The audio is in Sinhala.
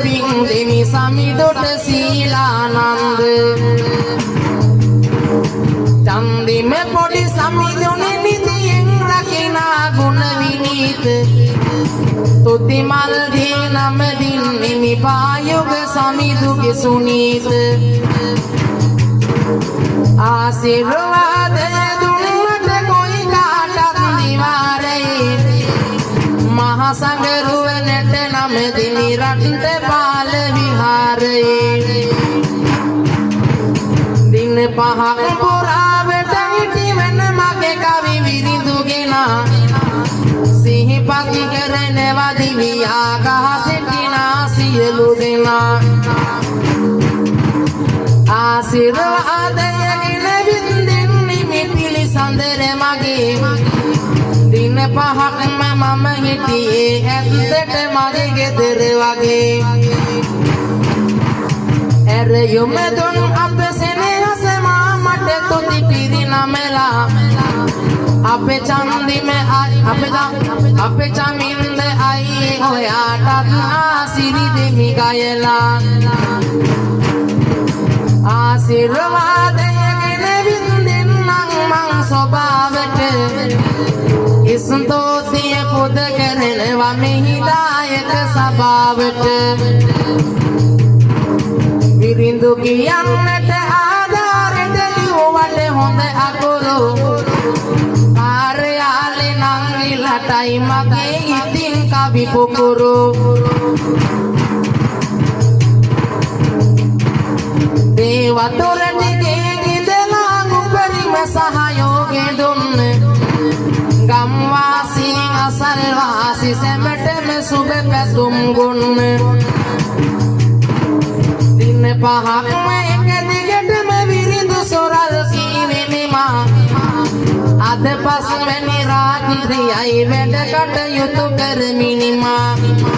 පිං දෙමි සමිදොට සීලානන්ද චන්දිම පොඩි සමිඳුනේ නිදියෙන් රකිනා ගුණ විනීත තුති මල් දී නම දින්නෙමි පායුග සමිඳුගේ සුනීත ආශිර්වාද දුන්නට කොයි කාටත් දිවාරේ මහා සංඝරුවනට නම දිනි රට පාල විහාරයේ දින පහක් පුරාවට හිටිවෙන මගේ කවි විරිඳුගෙන සිහිපත් කරනවා දිවියා කහ සිටිනා සියලු දෙනා ආශිර්වාදයගෙන වින්දින්නි පිළිසඳර මගේ දින පහක්ම මම හිටියේ ඇත්තට මගේ ගෙදර වගේ ඇරයුම දුන් අප සෙනෙහස මාමට තුති පිරිනමලා අපේ චන්දිම අපේ චමින්ද අයියේ ඔයාටත් ආසිරි දෙමි ගයලා ආශිර්වාදයගෙන වින්දින්නම් මං ස්වභාවට ඉස්තෝතිය පුද කරනවා මෙහිදායක සභාවට විරිඳු කියන්නට ආධාරයට ලියුවට හොඳ අකුරු කාර්යාලේ නංගිලටයි මගේ ඉතින් කවි පුකුරු දේවතුරට ගෙදලා උපරිම සහයෝගය දුන්න ගම්වාසී අසල්වාසී සැමටම සුබ පැතුම් ගොන්න දින පහක්ම එක දිගටම විරිඳු සොරල් කීවෙනවා අද පස්වැනි රාත්‍රියයි වැඩ කටයුතු කරමිනිමා